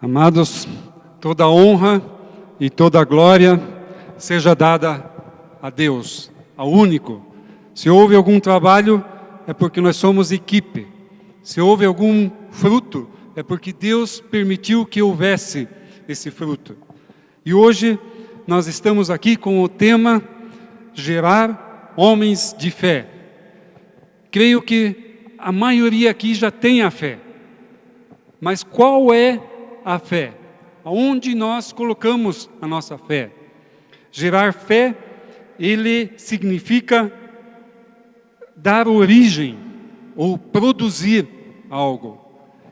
Amados, toda honra e toda glória seja dada a Deus, ao único. Se houve algum trabalho, é porque nós somos equipe. Se houve algum fruto, é porque Deus permitiu que houvesse esse fruto. E hoje nós estamos aqui com o tema Gerar Homens de Fé. Creio que a maioria aqui já tem a fé. Mas qual é a fé? Aonde nós colocamos a nossa fé? Gerar fé, ele significa dar origem ou produzir algo.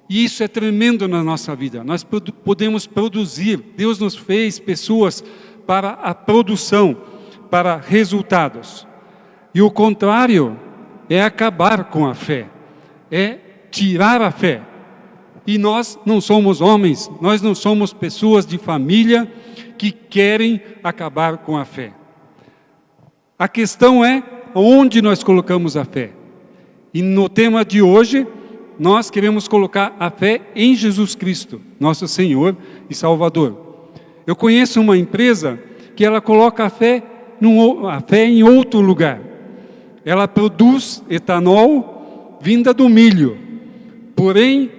E isso é tremendo na nossa vida. Nós podemos produzir. Deus nos fez pessoas para a produção, para resultados. E o contrário é acabar com a fé, é tirar a fé. E nós não somos homens, nós não somos pessoas de família que querem acabar com a fé. A questão é onde nós colocamos a fé. E no tema de hoje, nós queremos colocar a fé em Jesus Cristo, nosso Senhor e Salvador. Eu conheço uma empresa que ela coloca a fé em outro lugar. Ela produz etanol vinda do milho, porém,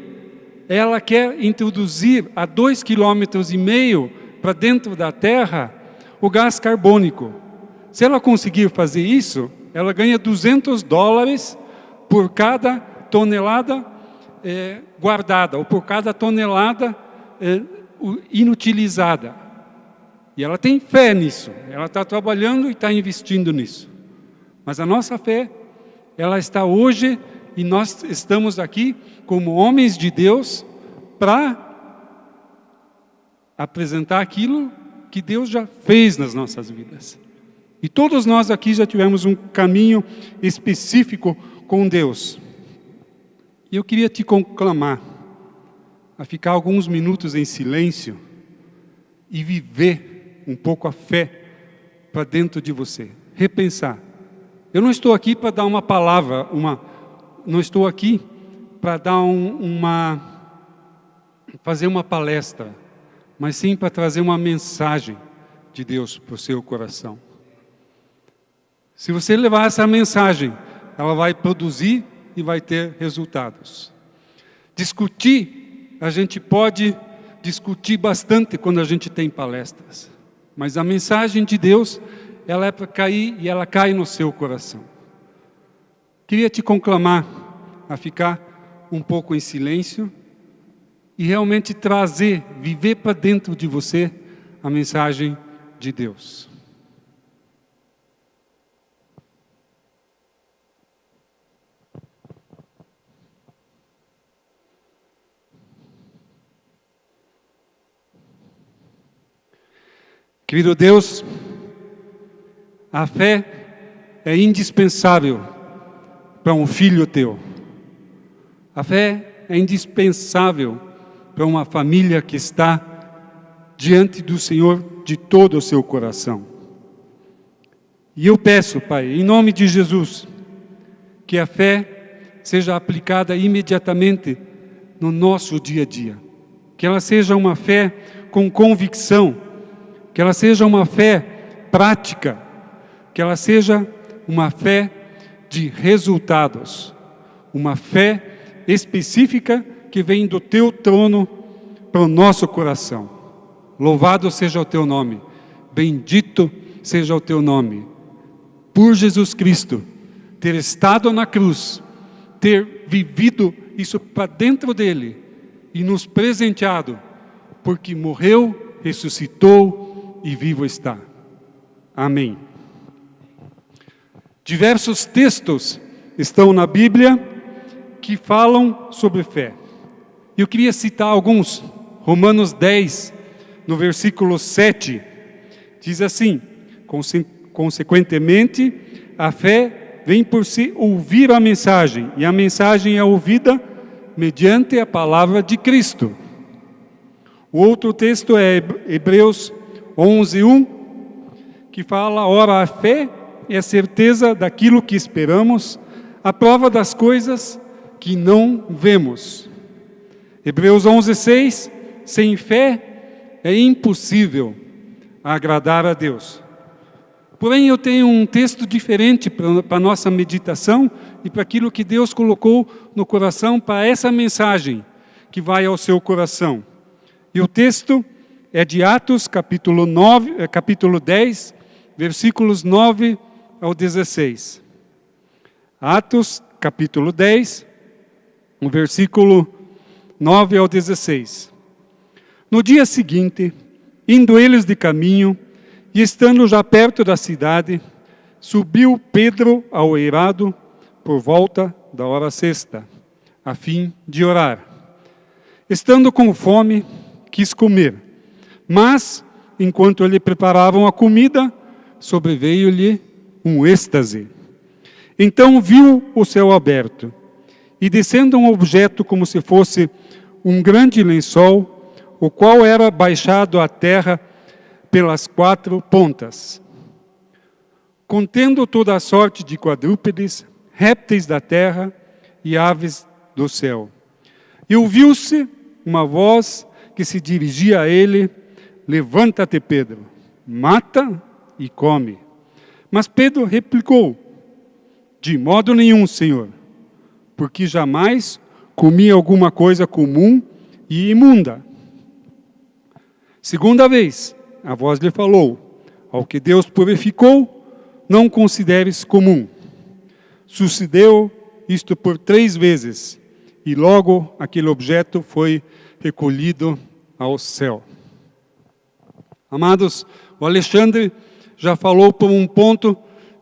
ela quer introduzir a 2,5 km para dentro da terra o gás carbônico. Se ela conseguir fazer isso, ela ganha $200 por cada tonelada guardada, ou por cada tonelada inutilizada. E ela tem fé nisso, ela está trabalhando e está investindo nisso. Mas a nossa fé, ela está hoje, e nós estamos aqui como homens de Deus para apresentar aquilo que Deus já fez nas nossas vidas. E todos nós aqui já tivemos um caminho específico com Deus. E eu queria te conclamar a ficar alguns minutos em silêncio e viver um pouco a fé para dentro de você. Repensar. Eu não estou aqui para dar uma palavra, não estou aqui para dar fazer uma palestra, mas sim para trazer uma mensagem de Deus para o seu coração. Se você levar essa mensagem, ela vai produzir e vai ter resultados. Discutir, a gente pode discutir bastante quando a gente tem palestras, mas a mensagem de Deus, ela é para cair e ela cai no seu coração. Queria te conclamar a ficar um pouco em silêncio e realmente viver para dentro de você a mensagem de Deus. Querido Deus, a fé é indispensável para um filho teu. A fé é indispensável para uma família que está diante do Senhor de todo o seu coração. E eu peço, Pai, em nome de Jesus, que a fé seja aplicada imediatamente no nosso dia a dia. Que ela seja uma fé com convicção, que ela seja uma fé prática, que ela seja uma fé de resultados, uma fé específica que vem do teu trono para o nosso coração. Louvado seja o teu nome, bendito seja o teu nome. Por Jesus Cristo, ter estado na cruz, ter vivido isso para dentro dele e nos presenteado, porque morreu, ressuscitou e vivo está. Amém. Diversos textos estão na Bíblia que falam sobre fé. Eu queria citar alguns. Romanos 10, no versículo 7, diz assim: consequentemente, a fé vem por se ouvir a mensagem, e a mensagem é ouvida mediante a palavra de Cristo. O outro texto é Hebreus 11:1, que fala: ora, a fé é a certeza daquilo que esperamos, a prova das coisas que não vemos. Hebreus 11:6 sem fé é impossível agradar a Deus. Porém, eu tenho um texto diferente para a nossa meditação e para aquilo que Deus colocou no coração, para essa mensagem que vai ao seu coração. E o texto é de Atos, capítulo 10, versículos 9 ao 16. Atos, capítulo 10, o versículo 9 ao 16. No dia seguinte, indo eles de caminho, e estando já perto da cidade, subiu Pedro ao eirado por volta da hora sexta, a fim de orar. Estando com fome, quis comer, mas, enquanto lhe preparavam a comida, sobreveio-lhe um êxtase. Então viu o céu aberto, e descendo um objeto como se fosse um grande lençol, o qual era baixado à terra pelas 4 pontas, contendo toda a sorte de quadrúpedes, répteis da terra e aves do céu. E ouviu-se uma voz que se dirigia a ele: levanta-te, Pedro, mata e come. Mas Pedro replicou: de modo nenhum, Senhor, porque jamais comi alguma coisa comum e imunda. Segunda vez, a voz lhe falou: ao que Deus purificou, não consideres comum. Sucedeu isto por 3 vezes, e logo aquele objeto foi recolhido ao céu. Amados, o Alexandre já falou por um ponto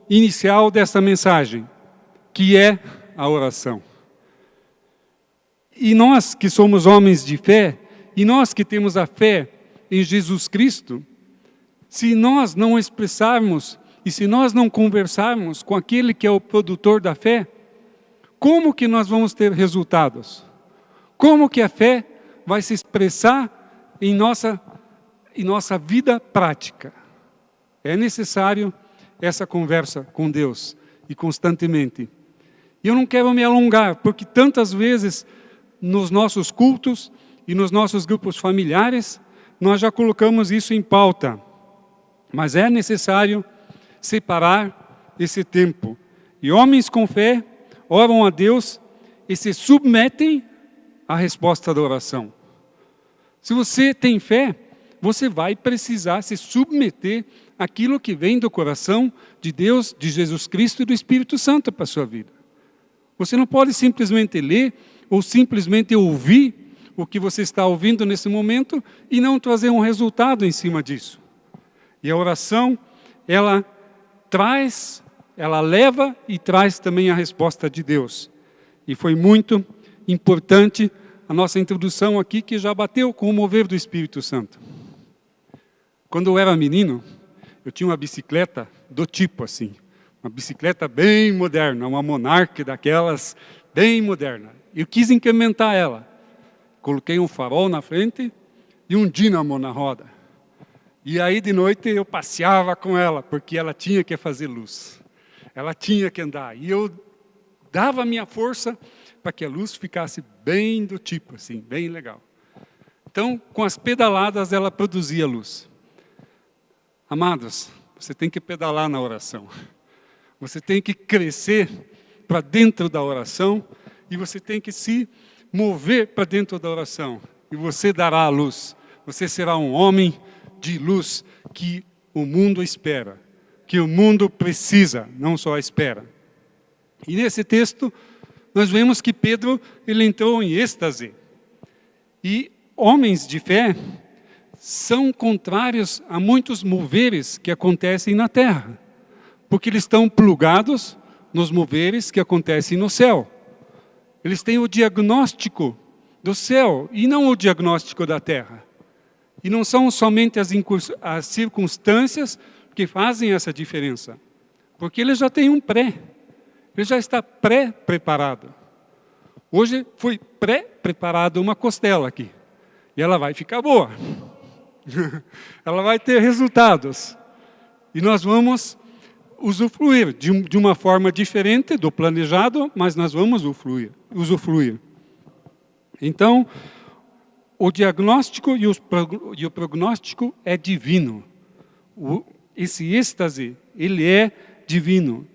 inicial dessa mensagem, que é a oração. E nós que somos homens de fé, e nós que temos a fé em Jesus Cristo, se nós não expressarmos e se nós não conversarmos com aquele que é o produtor da fé, como que nós vamos ter resultados? Como que a fé vai se expressar em nossa vida prática? É necessário essa conversa com Deus e constantemente. E eu não quero me alongar, porque tantas vezes nos nossos cultos e nos nossos grupos familiares, nós já colocamos isso em pauta. Mas é necessário separar esse tempo. E homens com fé oram a Deus e se submetem à resposta da oração. Se você tem fé, você vai precisar se submeter àquilo que vem do coração de Deus, de Jesus Cristo e do Espírito Santo para a sua vida. Você não pode simplesmente ler ou simplesmente ouvir o que você está ouvindo nesse momento e não trazer um resultado em cima disso. E a oração, ela leva e traz também a resposta de Deus. E foi muito importante a nossa introdução aqui, que já bateu com o mover do Espírito Santo. Quando eu era menino, eu tinha uma bicicleta do tipo assim, uma bicicleta bem moderna, uma Monarch daquelas bem moderna. Eu quis incrementar ela. Coloquei um farol na frente e um dínamo na roda. E aí de noite eu passeava com ela, porque ela tinha que fazer luz. Ela tinha que andar. E eu dava a minha força para que a luz ficasse bem do tipo, assim, bem legal. Então, com as pedaladas, ela produzia luz. Amados, você tem que pedalar na oração. Você tem que crescer para dentro da oração e você tem que se mover para dentro da oração. E você dará a luz. Você será um homem de luz que o mundo espera, que o mundo precisa, não só espera. E nesse texto, nós vemos que Pedro, ele entrou em êxtase. E homens de fé são contrários a muitos moveres que acontecem na terra, porque eles estão plugados nos moveres que acontecem no céu. Eles têm o diagnóstico do céu e não o diagnóstico da terra. E não são somente as circunstâncias que fazem essa diferença, porque ele já tem um ele já está pré-preparado. Hoje foi pré-preparado uma costela aqui, e ela vai ficar boa. Ela vai ter resultados. E nós vamos usufruir de uma forma diferente do planejado, mas nós vamos usufruir. Então, o diagnóstico e o prognóstico é divino. Esse êxtase, ele é divino.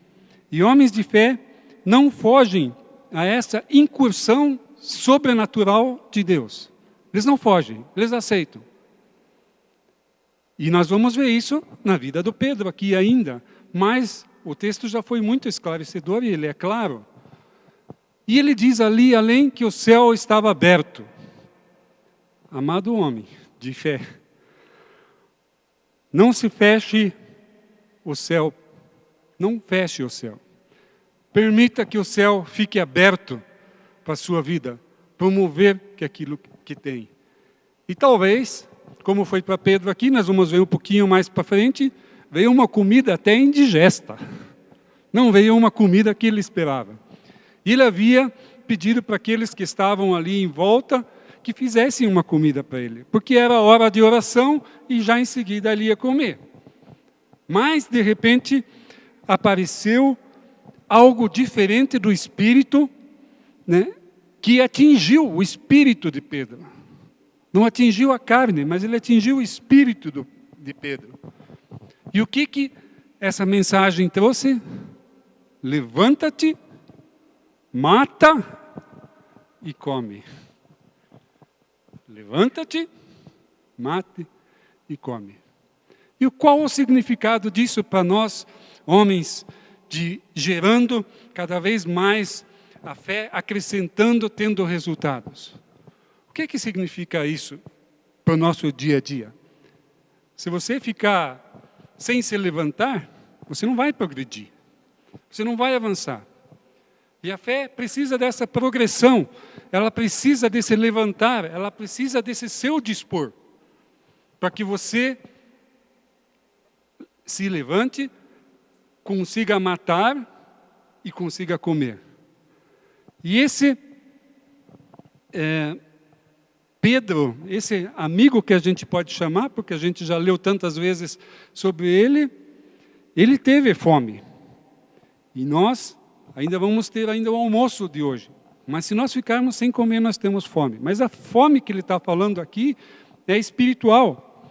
E homens de fé não fogem a essa incursão sobrenatural de Deus. Eles não fogem, eles aceitam. E nós vamos ver isso na vida do Pedro aqui ainda. Mas o texto já foi muito esclarecedor e ele é claro. E ele diz ali, além que o céu estava aberto. Amado homem de fé, não se feche o céu, não feche o céu. Permita que o céu fique aberto para a sua vida, promover aquilo que tem. E talvez, como foi para Pedro aqui, nós vamos ver um pouquinho mais para frente, veio uma comida até indigesta. Não veio uma comida que ele esperava. E ele havia pedido para aqueles que estavam ali em volta que fizessem uma comida para ele, porque era hora de oração e já em seguida ele ia comer. Mas, de repente, apareceu algo diferente do Espírito, né, que atingiu o Espírito de Pedro. Não atingiu a carne, mas ele atingiu o Espírito de Pedro. E o que essa mensagem trouxe? Levanta-te, mata e come. Levanta-te, mate e come. E qual o significado disso para nós, homens, gerando cada vez mais a fé, acrescentando, tendo resultados? O que significa isso para o nosso dia a dia? Se você ficar sem se levantar, você não vai progredir. Você não vai avançar. E a fé precisa dessa progressão, ela precisa desse levantar, ela precisa desse seu dispor, para que você se levante, consiga matar e consiga comer. E esse Pedro, esse amigo que a gente pode chamar, porque a gente já leu tantas vezes sobre ele, ele teve fome. E nós ainda vamos ter o almoço de hoje. Mas se nós ficarmos sem comer, nós temos fome. Mas a fome que ele está falando aqui é espiritual.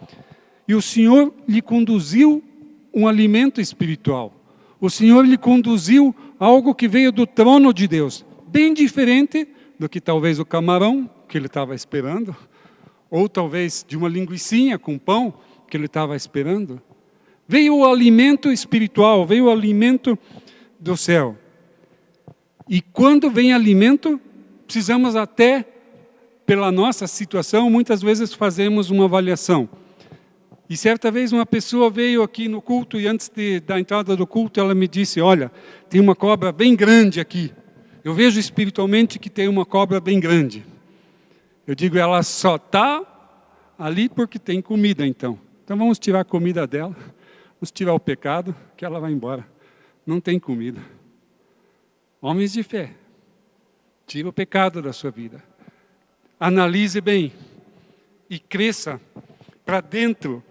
E o Senhor lhe conduziu um alimento espiritual. O Senhor lhe conduziu algo que veio do trono de Deus. Bem diferente do que talvez o camarão que ele estava esperando. Ou talvez de uma linguicinha com pão que ele estava esperando. Veio o alimento espiritual, veio o alimento do céu. E quando vem alimento, precisamos até, pela nossa situação, muitas vezes fazemos uma avaliação. E certa vez uma pessoa veio aqui no culto e antes da entrada do culto ela me disse, olha, tem uma cobra bem grande aqui. Eu vejo espiritualmente que tem uma cobra bem grande. Eu digo, ela só está ali porque tem comida então. Então vamos tirar a comida dela, vamos tirar o pecado, que ela vai embora. Não tem comida. Homens de fé, tira o pecado da sua vida. Analise bem e cresça para dentro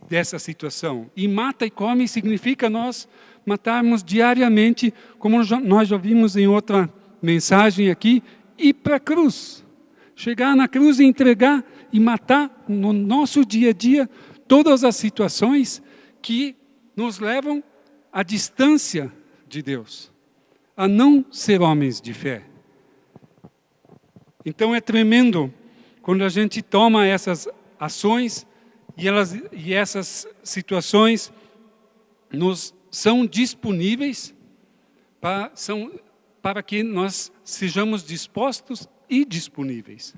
dessa situação. E mata e come significa nós matarmos diariamente, como nós já vimos em outra mensagem aqui, ir para a cruz. Chegar na cruz e entregar e matar no nosso dia a dia todas as situações que nos levam à distância de Deus. A não ser homens de fé. Então é tremendo quando a gente toma essas ações e essas situações nos são disponíveis para que nós sejamos dispostos e disponíveis.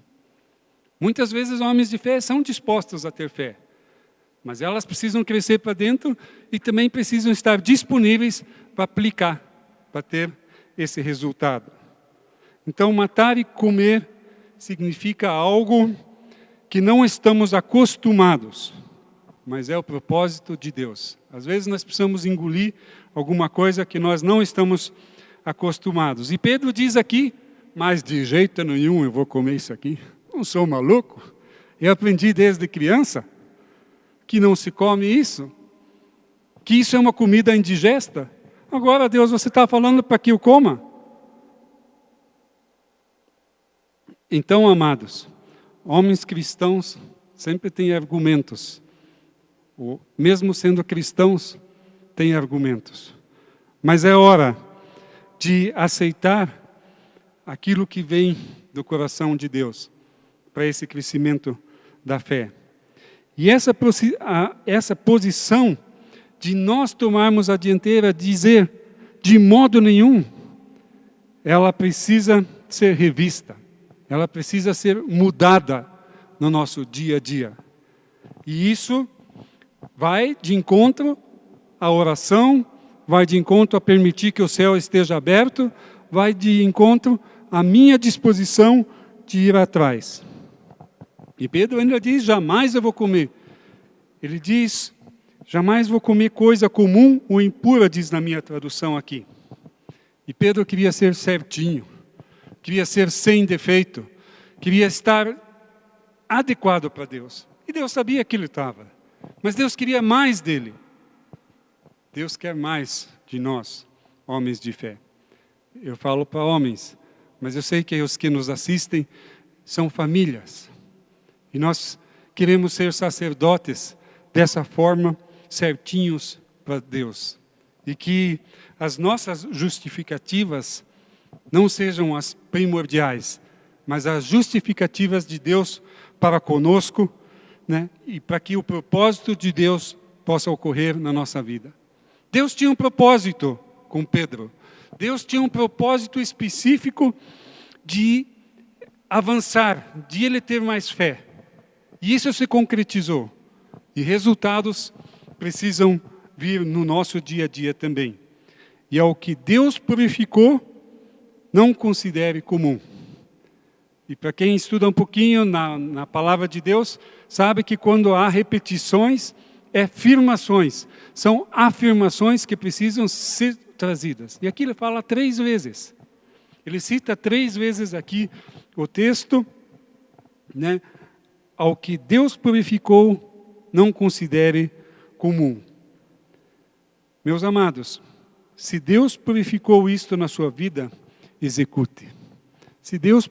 Muitas vezes homens de fé são dispostos a ter fé, mas elas precisam crescer para dentro e também precisam estar disponíveis para aplicar, para ter esse resultado. Então, matar e comer significa algo que não estamos acostumados, mas é o propósito de Deus. Às vezes nós precisamos engolir alguma coisa que nós não estamos acostumados. E Pedro diz aqui, mas de jeito nenhum eu vou comer isso aqui. Não sou maluco. Eu aprendi desde criança que não se come isso, que isso é uma comida indigesta. Agora, Deus, você está falando para que eu coma? Então, amados, homens cristãos sempre têm argumentos. Mesmo sendo cristãos, têm argumentos. Mas é hora de aceitar aquilo que vem do coração de Deus para esse crescimento da fé. E essa posição de nós tomarmos a dianteira, dizer, de modo nenhum, ela precisa ser revista, ela precisa ser mudada no nosso dia a dia. E isso vai de encontro à oração, vai de encontro a permitir que o céu esteja aberto, vai de encontro à minha disposição de ir atrás. E Pedro ainda diz, jamais eu vou comer. Ele diz, jamais vou comer coisa comum ou impura, diz na minha tradução aqui. E Pedro queria ser certinho, queria ser sem defeito, queria estar adequado para Deus. E Deus sabia que ele estava, mas Deus queria mais dele. Deus quer mais de nós, homens de fé. Eu falo para homens, mas eu sei que os que nos assistem são famílias. E nós queremos ser sacerdotes dessa forma, certinhos para Deus. E que as nossas justificativas não sejam as primordiais, mas as justificativas de Deus para conosco, né? E para que o propósito de Deus possa ocorrer na nossa vida. Deus tinha um propósito com Pedro. Deus tinha um propósito específico de avançar, de ele ter mais fé. E isso se concretizou. E resultados precisam vir no nosso dia a dia também. E ao que Deus purificou, não considere comum. E para quem estuda um pouquinho na palavra de Deus, sabe que quando há repetições, afirmações. São afirmações que precisam ser trazidas. E aqui ele fala 3 vezes. Ele cita 3 vezes aqui o texto, né? Ao que Deus purificou, não considere comum. Meus amados, se Deus purificou isto na sua vida, execute. Se Deus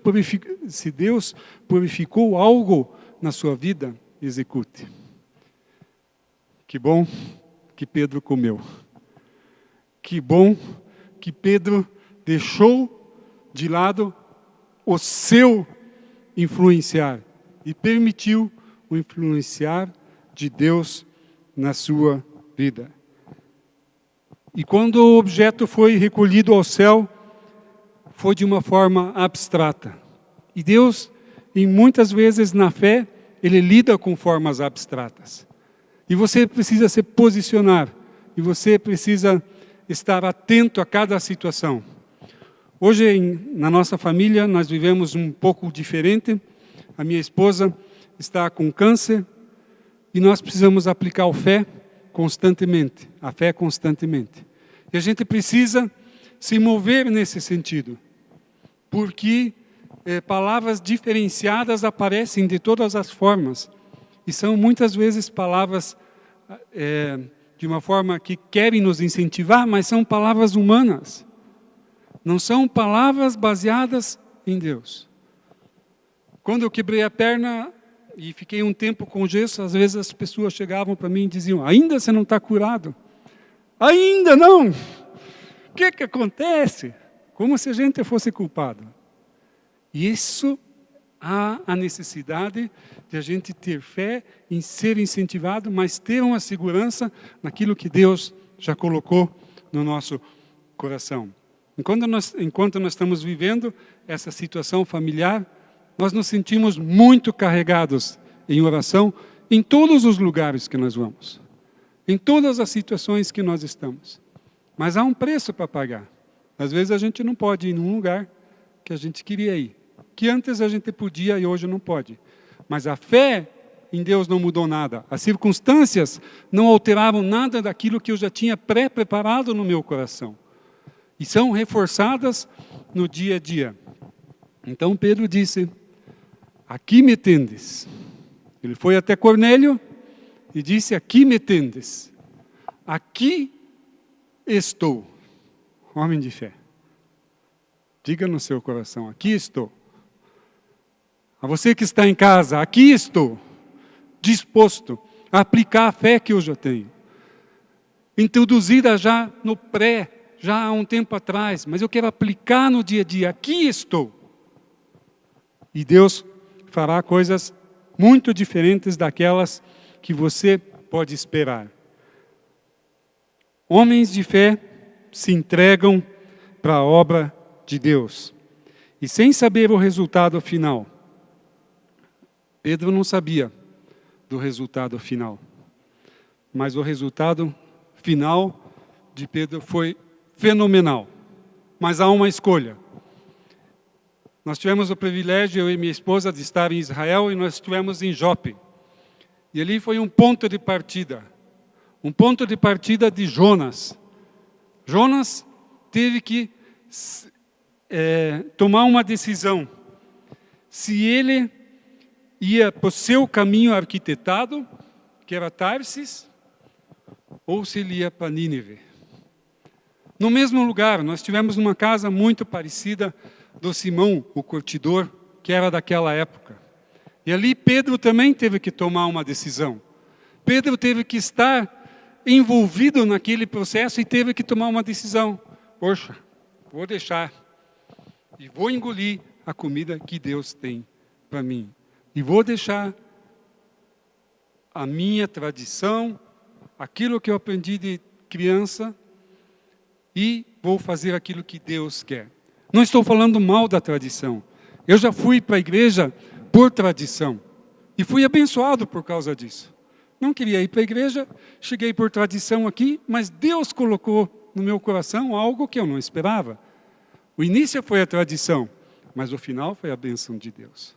purificou algo na sua vida, execute. Que bom que Pedro comeu. Que bom que Pedro deixou de lado o seu influenciar e permitiu o influenciar de Deus na sua vida. E quando o objeto foi recolhido ao céu, foi de uma forma abstrata. E Deus, em muitas vezes na fé, Ele lida com formas abstratas. E você precisa se posicionar. E você precisa estar atento a cada situação. Hoje, na nossa família, nós vivemos um pouco diferente. A minha esposa está com câncer. E nós precisamos aplicar a fé constantemente. A fé constantemente. E a gente precisa se mover nesse sentido. Porque palavras diferenciadas aparecem de todas as formas. E são muitas vezes palavras de uma forma que querem nos incentivar, mas são palavras humanas. Não são palavras baseadas em Deus. Quando eu quebrei a perna e fiquei um tempo com gesso, às vezes as pessoas chegavam para mim e diziam, ainda você não está curado? Ainda não! O que acontece? Como se a gente fosse culpado. E isso há a necessidade de a gente ter fé em ser incentivado, mas ter uma segurança naquilo que Deus já colocou no nosso coração. Enquanto nós estamos vivendo essa situação familiar, nós nos sentimos muito carregados em oração em todos os lugares que nós vamos. Em todas as situações que nós estamos. Mas há um preço para pagar. Às vezes a gente não pode ir num lugar que a gente queria ir. Que antes a gente podia e hoje não pode. Mas a fé em Deus não mudou nada. As circunstâncias não alteraram nada daquilo que eu já tinha pré-preparado no meu coração. E são reforçadas no dia a dia. Então Pedro disse, aqui me tendes. Ele foi até Cornélio e disse, aqui me tendes. Aqui estou. Homem de fé. Diga no seu coração, aqui estou. A você que está em casa, aqui estou, disposto a aplicar a fé que eu já tenho. Introduzida já no pré, já há um tempo atrás, mas eu quero aplicar no dia a dia. Aqui estou. E Deus fará coisas muito diferentes daquelas que você pode esperar. Homens de fé se entregam para a obra de Deus. E sem saber o resultado final. Pedro não sabia do resultado final. Mas o resultado final de Pedro foi fenomenal. Mas há uma escolha. Nós tivemos o privilégio, eu e minha esposa, de estar em Israel e nós estivemos em Jope. E ali foi um ponto de partida. Um ponto de partida de Jonas. Jonas teve que tomar uma decisão. Se ele ia para o seu caminho arquitetado, que era Tarsis, ou se ele ia para Nínive. No mesmo lugar, nós tivemos uma casa muito parecida do Simão, o curtidor, que era daquela época. E ali Pedro também teve que tomar uma decisão. Pedro teve que estar envolvido naquele processo e teve que tomar uma decisão. Poxa, vou deixar e vou engolir a comida que Deus tem para mim. E vou deixar a minha tradição, aquilo que eu aprendi de criança, e vou fazer aquilo que Deus quer. Não estou falando mal da tradição. Eu já fui para a igreja por tradição. E fui abençoado por causa disso. Não queria ir para a igreja, cheguei por tradição aqui, mas Deus colocou no meu coração algo que eu não esperava. O início foi a tradição, mas o final foi a bênção de Deus.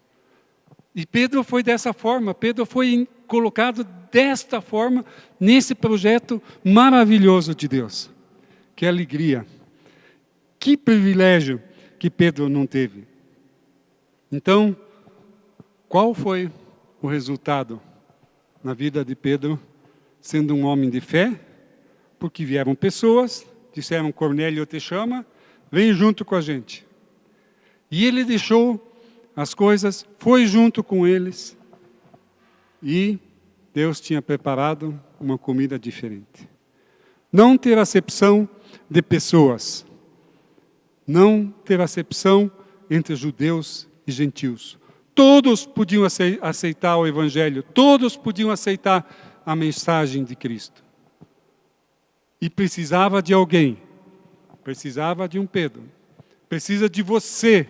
E Pedro foi dessa forma, Pedro foi colocado desta forma nesse projeto maravilhoso de Deus. Que alegria, que privilégio que Pedro não teve. Então, qual foi o resultado na vida de Pedro, sendo um homem de fé? Porque vieram pessoas, disseram: Cornélio te chama, vem junto com a gente. E ele deixou as coisas, foi junto com eles, e Deus tinha preparado uma comida diferente. Não ter acepção de pessoas, não ter acepção entre judeus e gentios. Todos podiam aceitar o Evangelho, todos podiam aceitar a mensagem de Cristo. E precisava de alguém, precisava de um Pedro, precisa de você,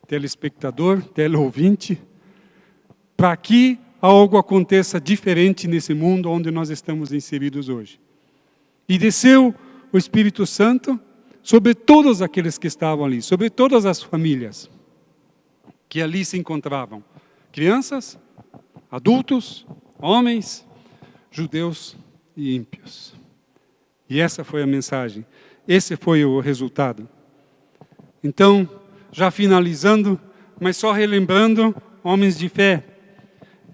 telespectador, teleouvinte, para que algo aconteça diferente nesse mundo onde nós estamos inseridos hoje. E desceu o Espírito Santo sobre todos aqueles que estavam ali, sobre todas as famílias que ali se encontravam. Crianças, adultos, homens, judeus e ímpios. E essa foi a mensagem, esse foi o resultado. Então, já finalizando, mas só relembrando, homens de fé,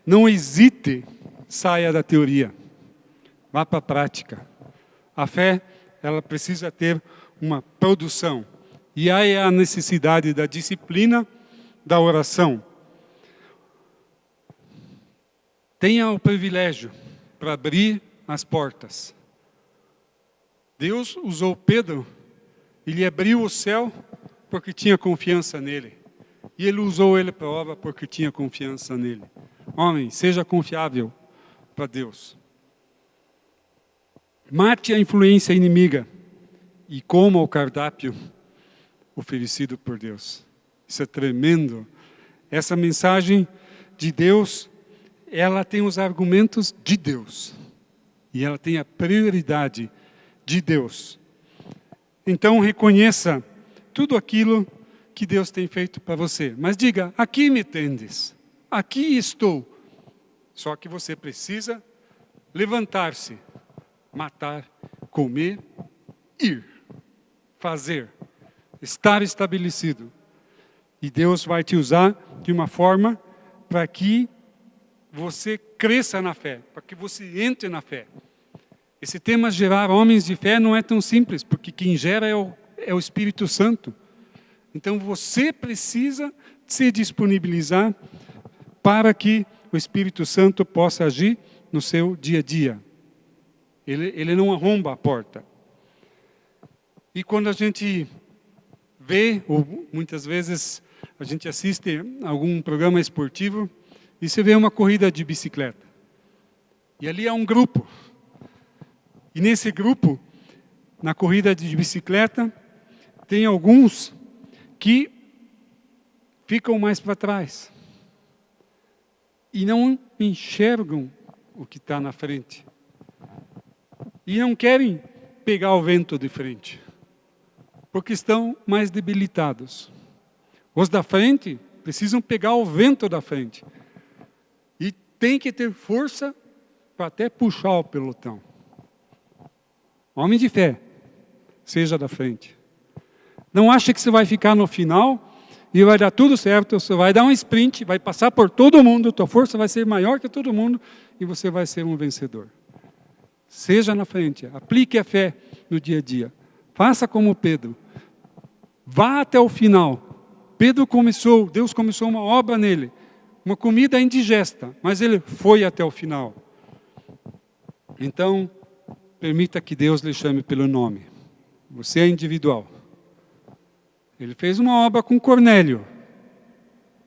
não hesite, saia da teoria, vá para a prática. A fé, ela precisa ter uma produção. E aí é a necessidade da disciplina, da oração. Tenha o privilégio para abrir as portas. Deus usou Pedro, ele abriu o céu porque tinha confiança nele. E ele usou ele para a obra porque tinha confiança nele. Homem, seja confiável para Deus. Mate a influência inimiga e coma o cardápio oferecido por Deus. Isso é tremendo. Essa mensagem de Deus, ela tem os argumentos de Deus. E ela tem a prioridade de Deus. Então reconheça tudo aquilo que Deus tem feito para você. Mas diga: aqui me tendes, aqui estou. Só que você precisa levantar-se, matar, comer, ir, fazer, estar estabelecido. E Deus vai te usar de uma forma para que você cresça na fé, para que você entre na fé. Esse tema gerar homens de fé não é tão simples, porque quem gera é o Espírito Santo. Então você precisa se disponibilizar para que o Espírito Santo possa agir no seu dia a dia. Ele não arromba a porta. E quando a gente vê, ou muitas vezes a gente assiste a algum programa esportivo, e você vê uma corrida de bicicleta. E ali há um grupo. E nesse grupo, na corrida de bicicleta, tem alguns que ficam mais para trás. E não enxergam o que está na frente. E não querem pegar o vento de frente. Porque estão mais debilitados. Os da frente precisam pegar o vento da frente. E tem que ter força para até puxar o pelotão. Homem de fé, seja da frente. Não ache que você vai ficar no final e vai dar tudo certo. Você vai dar um sprint, vai passar por todo mundo, tua força vai ser maior que todo mundo e você vai ser um vencedor. Seja na frente, aplique a fé no dia a dia. Faça como Pedro. Vá até o final. Deus começou uma obra nele. Uma comida indigesta, mas ele foi até o final. Então, permita que Deus lhe chame pelo nome. Você é individual. Ele fez uma obra com Cornélio.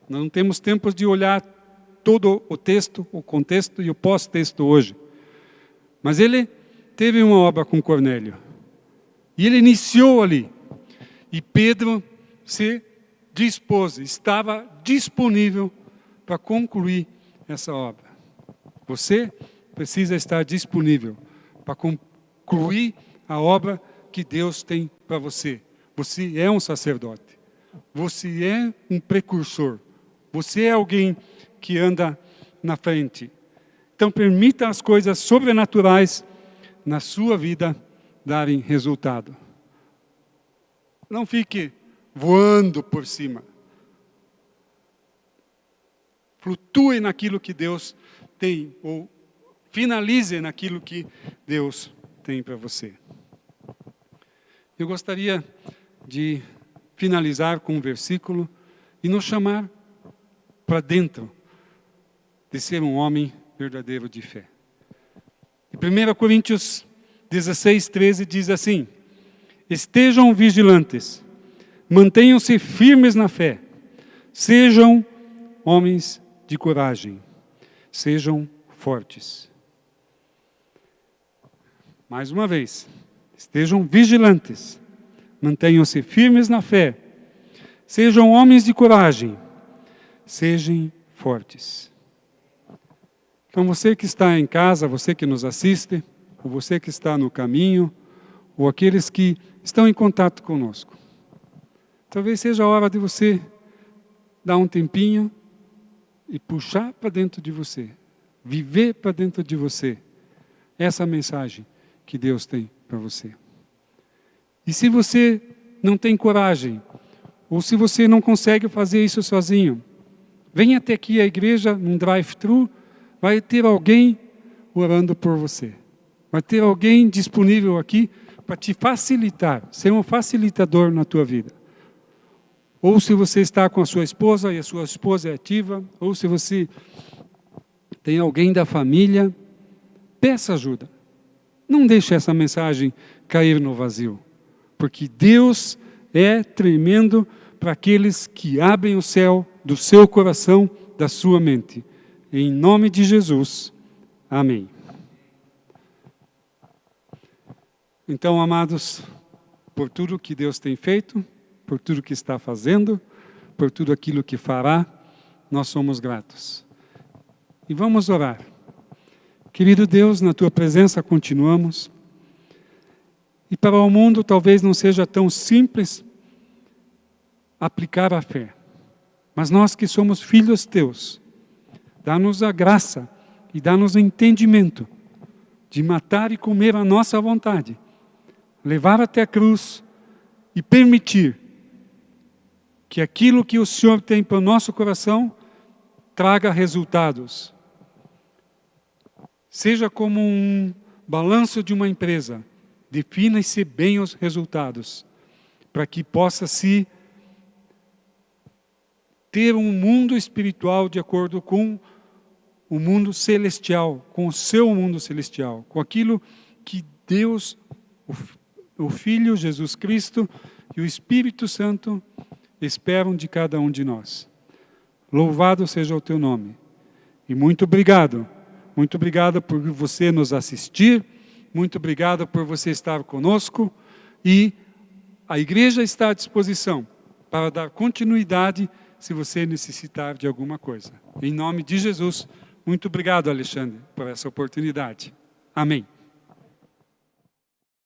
Não temos tempo de olhar todo o texto, o contexto e o pós-texto hoje. Mas ele teve uma obra com Cornélio. E ele iniciou ali. E Pedro se dispôs, estava disponível para concluir essa obra. Você precisa estar disponível para concluir a obra que Deus tem para você. Você é um sacerdote. Você é um precursor. Você é alguém que anda na frente. Então permita as coisas sobrenaturais na sua vida darem resultado. Não fique voando por cima. Flutue naquilo que Deus tem, ou finalize naquilo que Deus tem para você. Eu gostaria de finalizar com um versículo e nos chamar para dentro de ser um homem verdadeiro de fé. Em 1 Coríntios 16, 13 diz assim: estejam vigilantes, mantenham-se firmes na fé, sejam homens de coragem, sejam fortes. Mais uma vez, estejam vigilantes, mantenham-se firmes na fé, sejam homens de coragem, sejam fortes. Então você que está em casa, você que nos assiste, ou você que está no caminho, ou aqueles que estão em contato conosco, talvez seja a hora de você dar um tempinho e puxar para dentro de você, viver para dentro de você essa mensagem que Deus tem para você. E se você não tem coragem, ou se você não consegue fazer isso sozinho, venha até aqui à igreja, num drive-thru, vai ter alguém orando por você. Vai ter alguém disponível aqui para te facilitar, ser um facilitador na tua vida. Ou se você está com a sua esposa e a sua esposa é ativa, ou se você tem alguém da família, peça ajuda. Não deixe essa mensagem cair no vazio, porque Deus é tremendo para aqueles que abrem o céu do seu coração, da sua mente. Em nome de Jesus. Amém. Então, amados, por tudo que Deus tem feito, por tudo que está fazendo, por tudo aquilo que fará, nós somos gratos. E vamos orar. Querido Deus, na Tua presença continuamos. E para o mundo talvez não seja tão simples aplicar a fé. Mas nós que somos filhos Teus, dá-nos a graça e dá-nos o entendimento de matar e comer a nossa vontade, levar até a cruz e permitir que aquilo que o Senhor tem para o nosso coração traga resultados. Seja como um balanço de uma empresa, defina-se bem os resultados, para que possa se ter um mundo espiritual de acordo com o mundo celestial, com o seu mundo celestial, com aquilo que Deus, o Filho Jesus Cristo e o Espírito Santo esperam de cada um de nós. Louvado seja o teu nome. E muito obrigado por você nos assistir, muito obrigado por você estar conosco, e a igreja está à disposição para dar continuidade se você necessitar de alguma coisa. Em nome de Jesus, muito obrigado, Alexandre, por essa oportunidade. Amém.